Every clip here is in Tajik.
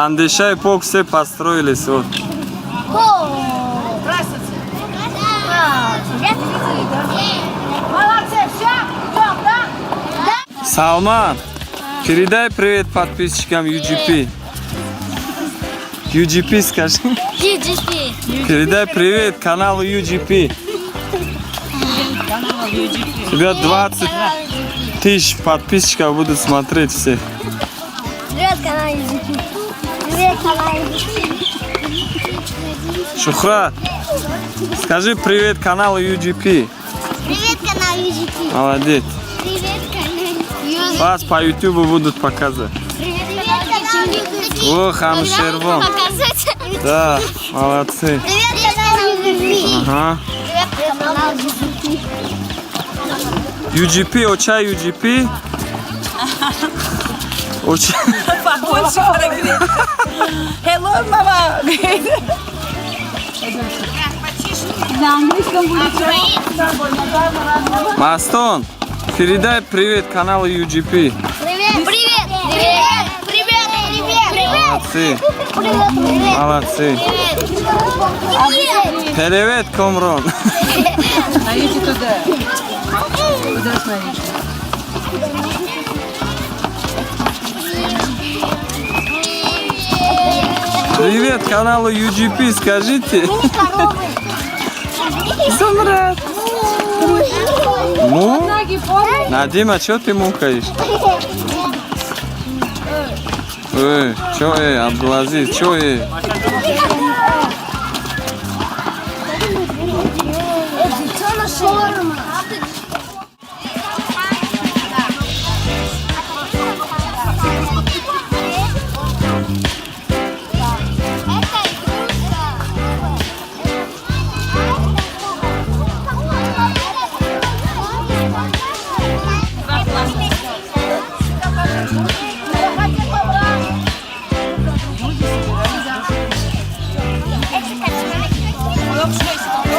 Андеша и Пок все построились. Вот. Здравствуйте. Молодцы, все? Идем, да? Салман, передай привет подписчикам UGP. UGP скажи. UGP. Передай привет каналу UGP. Тебя 20 тысяч подписчиков будут смотреть все. Привет, канал UGP. Привет, канал UGP. Шухрат, скажи привет каналу UGP. Привет, канал UGP. Молодец. Привет, канал UGP. Вас по YouTube будут показывать. Привет, канал UGP. О, хамшервон. Да, молодцы. Привет, канал UGP. Ага. Привет, канал UGP. UGP, оча UGP. Оча. Hello, мама. На английском будет. Мастон, передай привет каналу UGP. Привет, привет, привет, привет, привет, Молодцы, привет, привет. молодцы. Привет. Привет, Комрон. Смотрите туда. Куда смотрите? Привет каналу UGP, скажите. Замрат. Ну, Надима, что ты мукаешь? Что Абдулазиз, что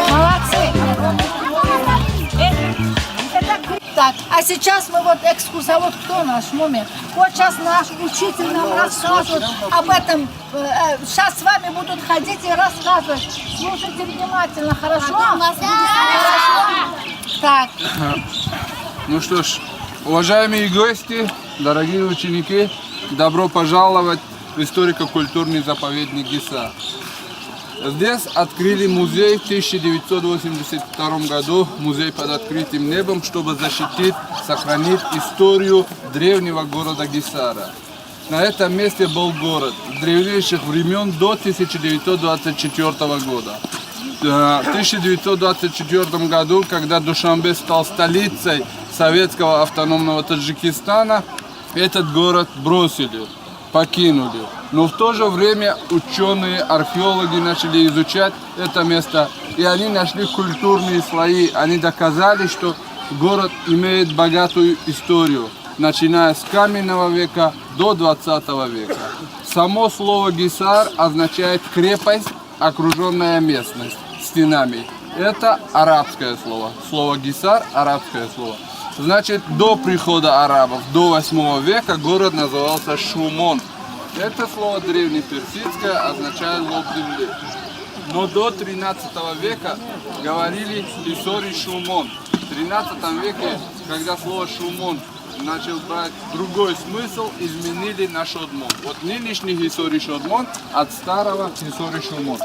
Молодцы. Так, а сейчас мы вот экскурсовод, кто наш номер? Вот сейчас наш учитель нам рассказывает об этом. Сейчас с вами будут ходить и рассказывать. Слушайте внимательно, хорошо? Хорошо. Так. Ну что ж, уважаемые гости, дорогие ученики, добро пожаловать в историко-культурный заповедник Гисар. Здесь открыли музей в 1982 году, музей под открытым небом, чтобы защитить, сохранить историю древнего города Гисара. На этом месте был город с древнейших времен до 1924 года. В 1924 году, когда Душанбе стал столицей советского автономного Таджикистана, этот город бросили, покинули. Но в то же время ученые, археологи начали изучать это место, и они нашли культурные слои. Они доказали, что город имеет богатую историю, начиная с каменного века до 20 века. Само слово «Гисар» означает крепость, окруженная местность стенами. Это арабское слово. Слово «Гисар» – арабское слово. Значит, до прихода арабов, до 8 века город назывался Шумон. Это слово древнеперсидское означает лоб земли. Но до 13 века говорили Исори Шумон. В 13 веке, когда слово Шумон начал брать другой смысл, изменили на Шодмон. Вот нынешний Исори Шодмон от старого Исори Шумон.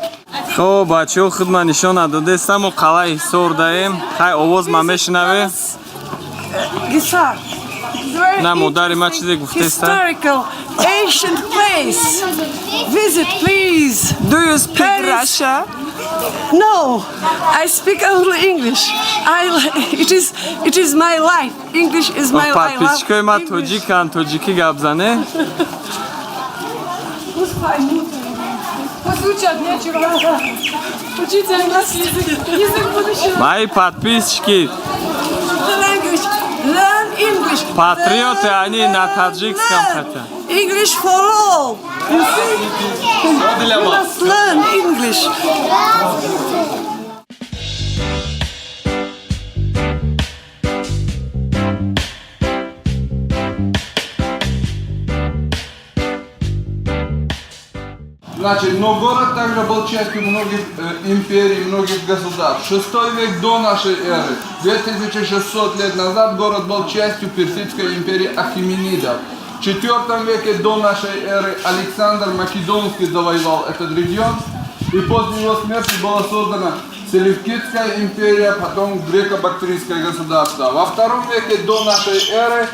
خب بچه‌ها خدمت نشان داده سمو قلعه حصار داریم خیلی آواز من بشنوه Ghisar. نه مادر من چیزی گفته است Historical, ancient place. Visit, please. Do you speak Paris. Russia? No, I speak only English. It is my life. English is my life. подписчикای من English. توجیکن توجیکی گپ زنه Пусть учат, нечего. Учите английский язык. Язык будущего. мои подписчики The language. Learn English. патриоты они на таджикском хотят English for all. You see? You must learn English. Значит, но город также был частью многих империй, многих государств. 6 век до нашей эры, 2600 лет назад, город был частью Персидской империи Ахеменидов. В 4 веке до нашей эры Александр Македонский завоевал этот регион, и после его смерти была создана Селевкидская империя, потом греко-бактрийское государство. Во 2 веке до нашей эры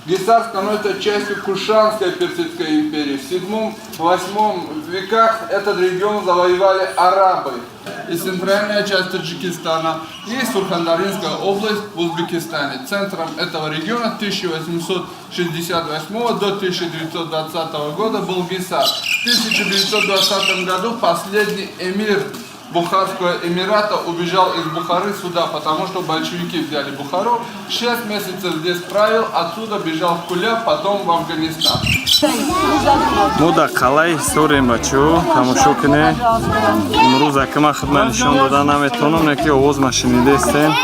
Гисар становится частью Кушанской Персидской империи. В 7-8 веках этот регион завоевали арабы. И центральная часть Таджикистана и Сурхандаринская область в Узбекистане. Центром этого региона 1868 до 1920 года был Гисар. В 1920 году последний эмир Бухарского эмирата убежал из Бухары сюда, потому что большевики взяли Бухару. 6 месяцев здесь правил, отсюда бежал в Кулеб, потом в Афганистан. Мода қалай история бачо тамошо кине. Имрӯз акама хидмат нишон додан наметавонам, яке овоз машинидестем.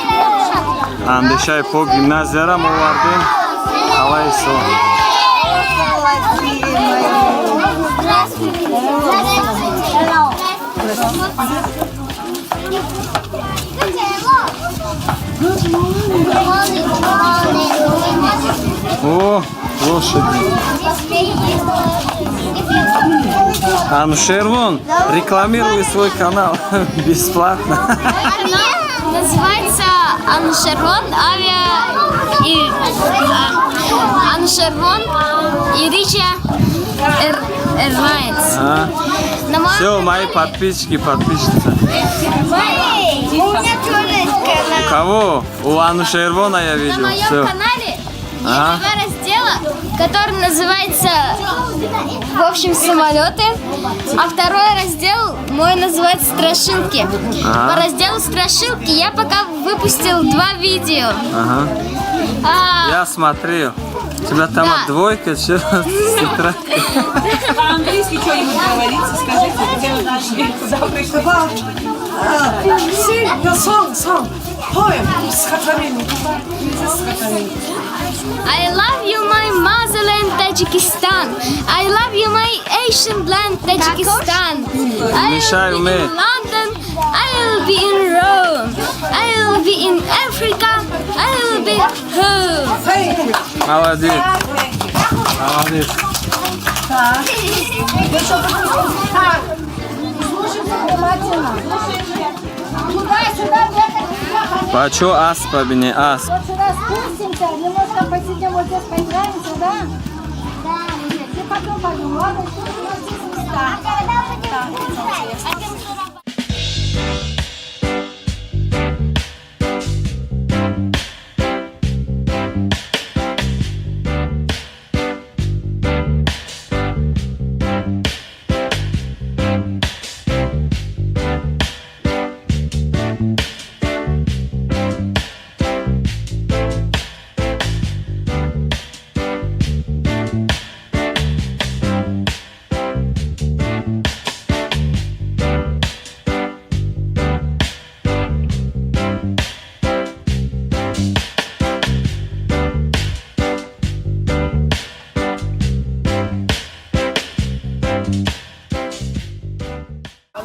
Андешаи пок гимназиярам овардем. Қалай история. О, лошади. Анушервон, рекламируй свой канал бесплатно. Называется Анушервон Анушервон и Рича Airlines. Все, мои подписчики, подписчицы. У меня тоже есть канал. У кого? У Анушервона я видел. На моем Всё. канале есть 2 раздела, который называется, в общем, самолеты, а 2 раздел мой называется страшилки. По разделу страшилки я пока выпустил 2 видео. Ага. Я смотрел. У тебя там Да. двойка, что тетрадка. По-английски что-нибудь говорите, скажите, где завтра About sing the song, poem с Хатаминой. I love you, my motherland, Tajikistan. I love you, my Asian land, Tajikistan. I Мешай will be уметь. in London. I will be in Rome. I will be in Africa. I will be home. Thank you. Молодец. Молодец. Слушайте внимательно. Туда-сюда бегать. Бачо ас побине, ас. Вот сюда спустимся, немножко посидим, вот здесь поиграемся, да? Да. И потом пойдем. Ладно, тут у нас здесь места.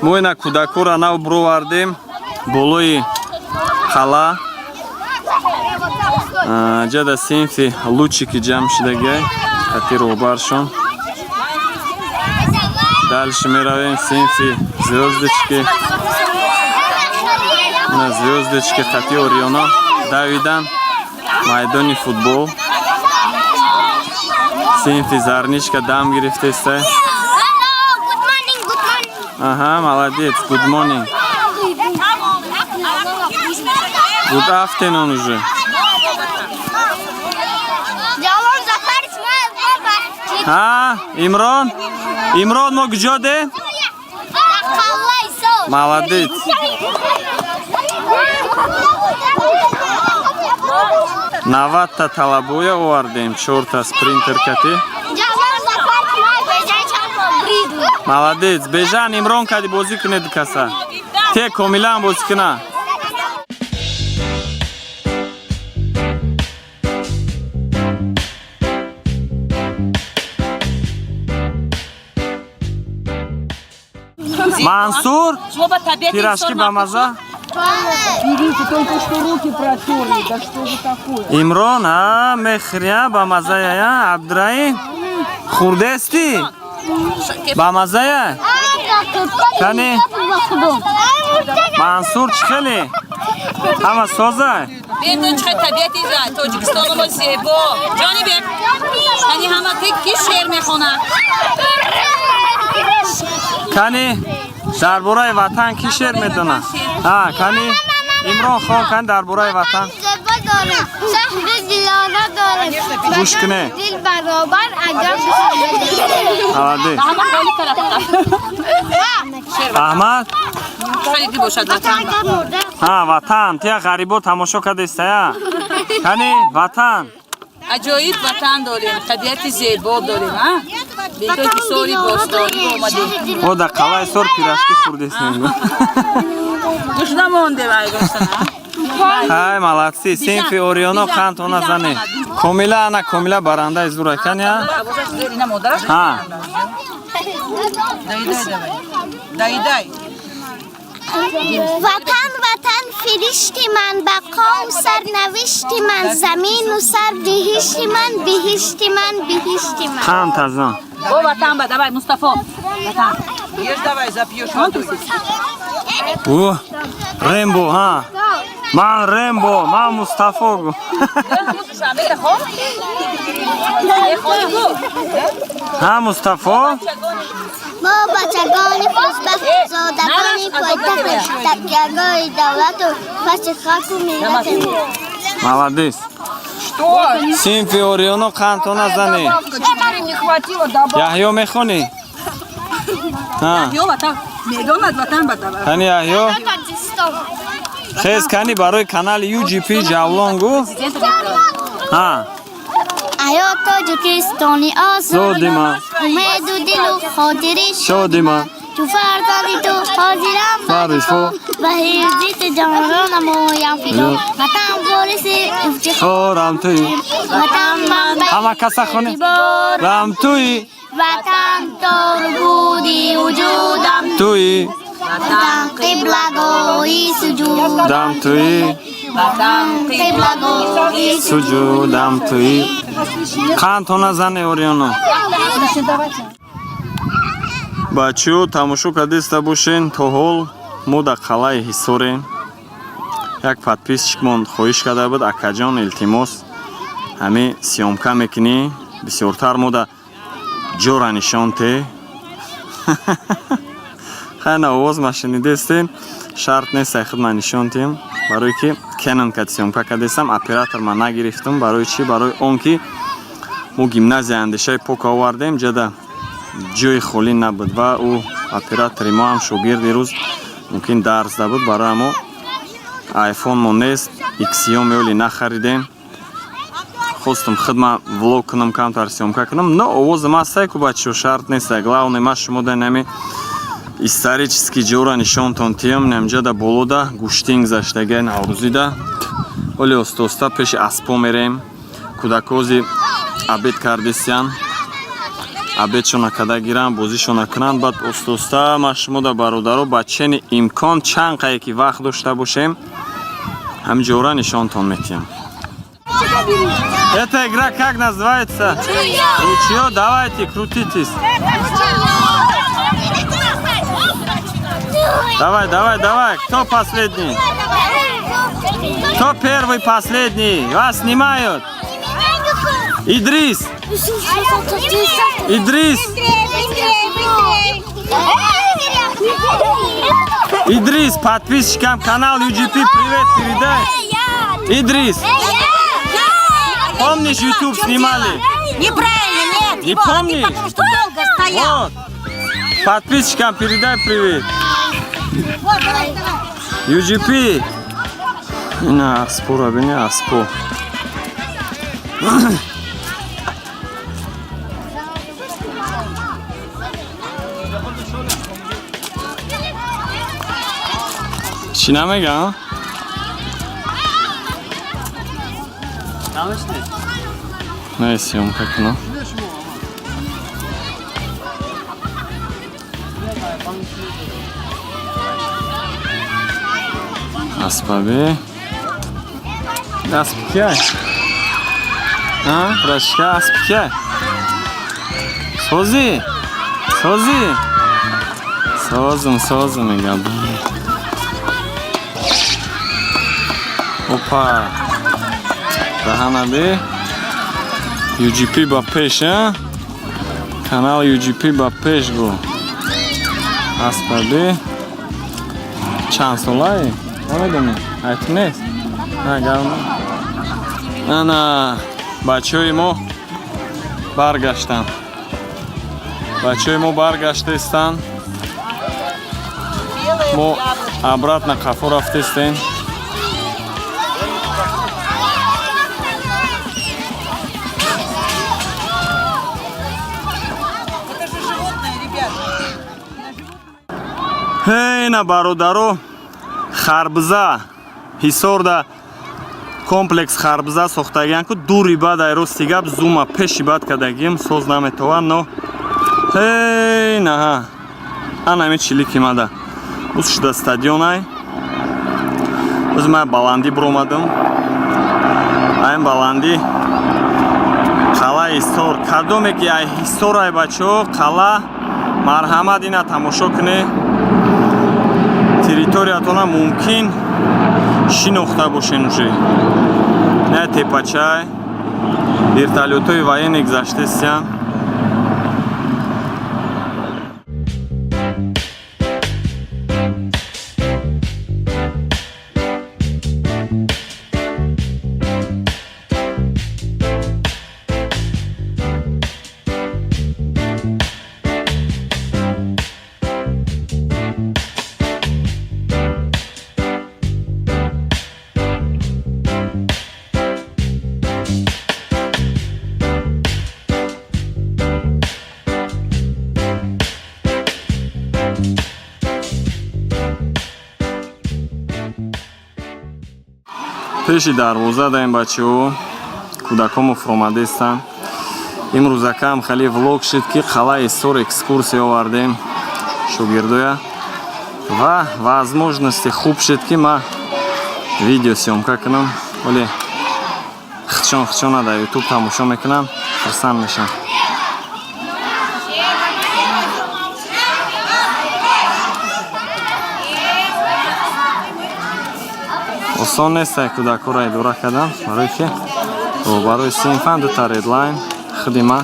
Моина кудакура нав бровардем болои қала. Ҷада синфи лучики ҷамъ шудагай хати роҳбаршон. Дальше меравем синфи звёздочки. На звёздочки хати Ориона давидан майдони футбол. Синфи зарничка дам гирифтестай. Ага, молодец. Good morning. Good afternoon уже. Имрон? Имрон мо куҷоде? Молодец. Навадта талабоя овардем, 4 спринтер кати. Молодец. Бежан Имрон кади бозӣ кунед каса. Те комилан бозӣ куна. Мансур, Шумо ба табиати пирожки инсон ба маза. Берите, только что руки протерли. Да что же такое? Имрон, мехрия ба мазая я, Абдраим. Хурдести? Ба мазая? Кани? Мансур чхели? Ама соза? بدون چه طبیعتی زد تاجیکستان ما زیبا جانی بیم یعنی همه کی شعر میخونه کانی درباره وطن کی شعر میدونه؟ ها کانی عمران خان کان درباره وطن شهر دلانه داره گوش کنه دل برابر عجب آده همه خالی کرد احمد خیلی باشد وطن ها وطن تیا غریبو تماشا کردیست یا کانی وطن عجایب وطن داریم طبیعت زیبا داریم ها بیتو که سوری باستانی اومدیم او در قلعه سور پیراشکی خوردیست نیم گوش نمونده بای گوشتن های ملاتسی سینفی اوریونو خانتونا زنی کمیلا انا کمیلا برانده از دور کن یا اینا مادرش ها دای وطن وطن فرشتی من بقام سرنوشتی من زمین و سر بهشتی من بهشتی من بهشتی من خان تازان او وطن با давай مصطفی وطن Ешь давай, запьешь воду. او ریمبو ها من ریمبو من مصطفی گو ها مصطفی ما بچگان خوشبخت زادگان پایتخت تکیه‌گاه دولت و فصل خاک و ملت молодец синфи орионо кантона зани Не хватило, да, яҳё мехонӣ یو وطن میداند وطن با давай кани яҳё хез кани барои канали UGP ҷавлон гу ҳа آیا تاجیکستانی زودی من امید و دل و خاطری شادی من تو فرزندی تو حاضرم فارفو و حفظیت جانان مویم فیدو وطن بارس خورم توی وطن منبع همه کسا خونی رم توی وطن تار بودی وجودم توی وطن قبلگاهی سجود دم توی وطن قبلگاهی سجودم توی кантона зани орионо бачаҳо тамошо кардиста бошен то ҳол мо дар қалъаи ҳисорем як подписчикмон хоҳиш карда буд акаҷон илтимос ҳами сёмка мекунӣ бисёртар мо дар ҷора нишонте хайна овозма шинидестем шарт нестай худма нишонтем барое ки кенон кад сёмка кардестам оператор ма нагирифтам барои чи барои он ки мо гимназияи андешаи пок овардем ҷада ҷои холӣ набуд ва ӯ оператори мо ҳам шогирди рӯз мумкин дарс дабуд барои мо айфон мо нест иксиём ёли нахаридем хостам худма влог кунам камтар сёмка кунам но овози ма сайку бачаҳо шарт нестай главное ма шумо данами исторически ҷора нишонтон тиём намҷада болода гӯштин гузаштаги наврӯзида оли оста пеши аспо мерем кӯдакози абед кардисян абедшона када гиранд бозишона кунанд баъд оста ма шумода бародаро ба чени имкон чанд қае ки вақт дошта бошем ҳами ҷора нишонтон метиҳам эта игра как называется ручьё давайте крутитесь давай кто последний кто первый последний вас снимают Идрис Идрис подписчикам канал UGP привет передай Идрис помнишь YouTube снимали Неправильно, нет. не помнишь Потому что долго стоял. вот подписчикам передай привет UGP ина аспора бини аспо چی نمیگم؟ نه سیوم کنم Аспаби. Асп кияй? Рашка асп кияй? Сози? Сози? Созим мегам. Опа. Раҳанаби. UGP ба пеш, канал UGP ба пеш гу. Аспаби. Чанд солаи? Намедонӣ? Айтиб нест? Ана бачаҳои мо баргаштанд. Бачаҳои мо баргаштаистанд. Мо обратно қафо рафтаистем. Ҳейна бародаро, харбза ҳисорда комплекс харбза сохтагиям ку дури бад айрости гап зума пеши бад кадагим соз наметова, но ҳейна анами чилики мада уз шуда стадионай уз ма баланди буромадам. Айн баланди қала ҳисор кадоме ки ай ҳисор ай бачаҳо қала марҳамат ина тамошо кунед. Территориятона мумкин шинохта бошен уже. Не тепачай, вертолётои военные гузаштаистанд. пеши дарвоза даим бачаҳо кӯдакҳо муфромадаистанд. имрӯзакам хеле влог шид ки қалаи ҳисор экскурсия овардем шогирдоя ва возможности хуб шид ки ма видео съёмка кунам. оле хичона дар ютуб тамошо мекунам, хурсанд мешам. осон нест кӯдакҳоро идора кардан, барои ки барои синфан дута редлайн хидима.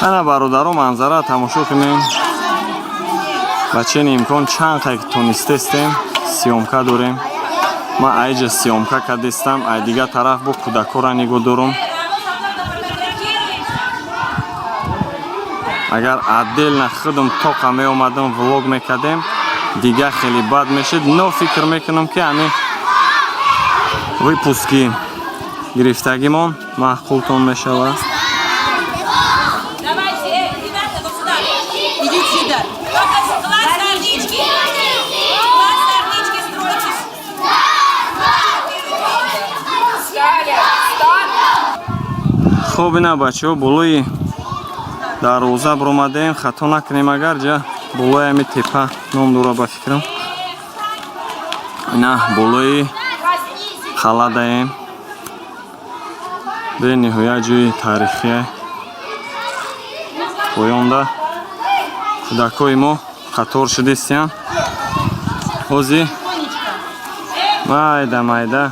ана бародаро манзара тамошо кунем. ба чени имкон чанд қайк тонистестем сиёмка дорем. ма айҷа сиёмка кардистам, ай дига тараф бо кӯдакҳоро нигоҳ дорам. агар отдельно худам тоқа меомадам влог мекардем дига хеле бад мешид, но фикр мекунам ки ами выпуски гирифтагимон маъқултон мешавад. хуб ина бачаҳо болои дарвоза буромадем, хато накунем агар ҷа болои ами тепа ном дора ба фикрам. ина болои қала даем. бениҳоят ҷои таърихие. поёнда кӯдакҳои мо қатор шудистиянд. ҳозир майда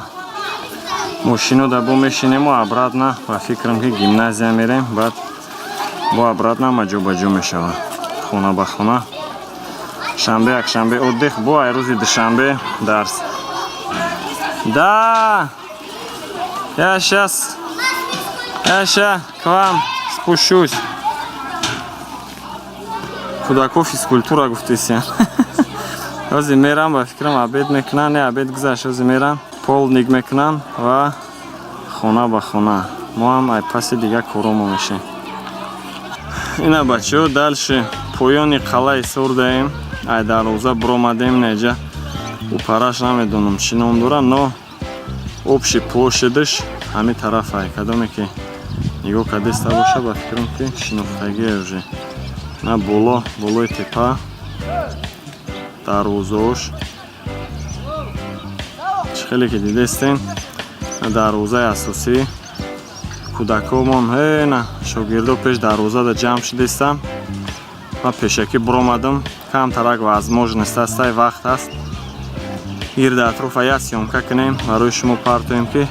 мошинода бо мешинему обратно ба фикрам ки гимназия мерем, баъд бо обратно ма ҷобаҷо мешавад хона ба хона. шанбе якшанбе отдих, бо ай рӯзи душанбе дарс. Да я сейчас к вам спущусь. кӯдакҳо физкультура гуфтисиянд. ҳозир мерам ба фикрам абед мекунанд, не абед гузашт, ҳозир мерам полдник мекунанд ва хона ба хона. мо ҳам ай паси дига коромо мешем. ина бачаҳо дальше поёни қалаи ҳисор даем. ай дарвоза буромадем, неҷа упараш намедонам чӣ ном дора, но общий площадиш ҳамин тараф ай кадоме ки нигоҳ кардеста боша ба фикрам ки шинохтагие уже на болои тепа дарвозаош чӣ хеле ки дидестем дарвозаи асосӣ кӯдакомон на шогирдо пеш дарвозада ҷамъ шудестам ман пешакӣ биромадам камтарак возможност аст ай вақт аст ирда атрофа як сёмка кунем барои шумо партоем ки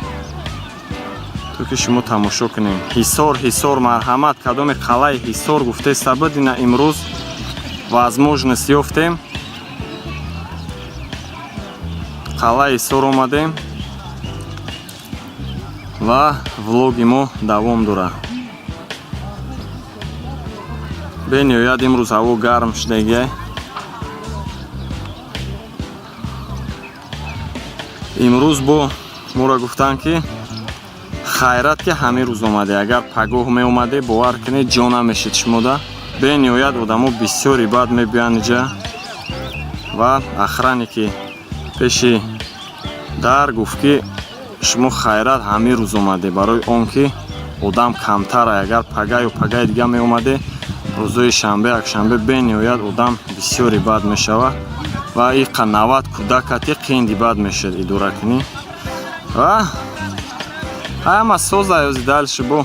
то ки шумо тамошо кунем ҳисор марҳамат кадоми қалъаи ҳисор гуфтеста бидина имрӯз возможност ёфтем қалъаи ҳисор омадем ва влоги мо давом дорад бениҳоят имрӯз ҳаво гарм шудагиай имрӯз бо моро гуфтанд ки хайрат ки ҳамин рӯз омаде агар пагоҳ меомаде бовар кунед ҷо намешид шумода бениҳоят одамо бисёри бад мебиёянд иҷа ва охране ки пеши дар гуфт ки шумо хайрат ҳамин рӯз омаде барои он ки одам камтара агар пага ё пагаи дига меомаде рӯзои шанбе якшанбе бениҳоят одам бисёри бад мешавад ва иқа 90 кӯдакати қинди бад мешавад идора кунӣ ва ҳама соза ёзи дальше бо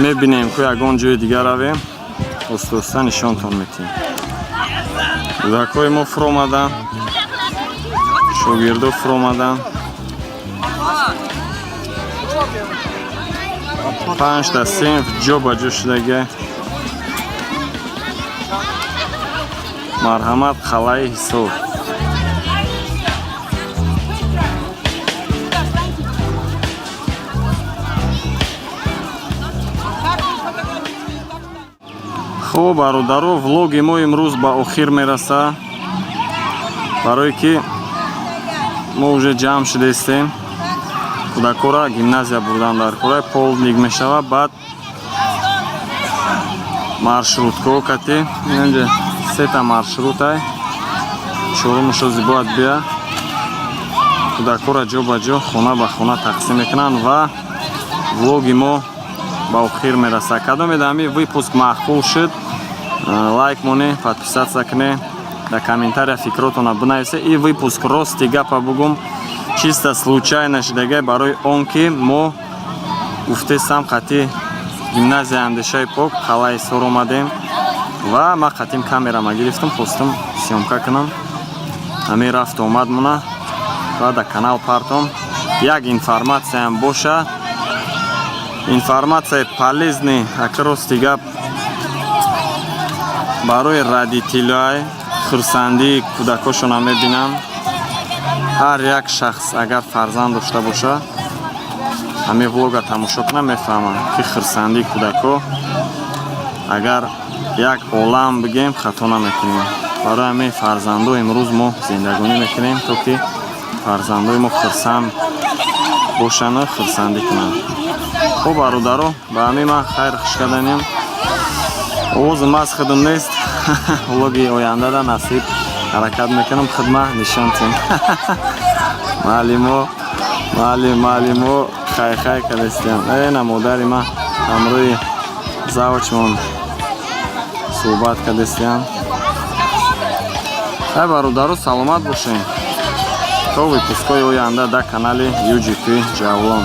мебинем ки ягон ҷои дига равем оста нишонтон метиҳем кӯдакҳои мо фуромаданд шогирдо фуромаданд 5 та синф ҷо ба ҷо шудагиай марҳамат қалъаи ҳисор хуб бародаро влоги мо имрӯз ба охир мерасад барое ки мо уже ҷамъ шудестем кӯдакҳоро гимназия бурдан дар кораи полдник мешавад баъд маршруткаҳо катем инҷа 3 та маршрутай чорумашо зибоят бия кӯдакҳоро ҷо ба ҷо хона ба хона тақсим мекунанд ва влоги мо ба охир мерасад кадомеда ҳамин выпуск маъқул шуд лайк моне подписатсия куне дар комментария фикротона бинависе и выпуск рости гапа бугум чисто случайно шудагай барои он ки мо гуфтестам қати гимназияи андешаи пок қалъаи ҳисор омадем ва ман қатим камерама гирифтам хостам сёмка кунам ҳамин рафт омад мона ва дар канал партом як информатсияам боша информатсияи полезни акрости гап барои родителиҳои хурсандии кӯдакҳошона мебинам ҳар як шахс агар фарзанд дошта боша ҳамин влога тамошо кунам мефаҳмам ки хурсандии кӯдакҳо агар як олам бигем хато намекунем барои ҳамин фарзандо имрӯз мо зиндагонӣ мекунем то ки фарзандои мо хурсанд бошану хурсандӣ кунанд хуб бародаро ба ҳамин ман хайр хуш карданем овозим аз худум нест влоги ояндада насиб ҳаракат мекунам хидма нишон тем маълимо хай кардестиям на модари ман ҳамроҳи завҷмон суҳбат кардестиям ай бародаро саломат бошем то выпускҳои оянда дар канали UGP Ҷавлон.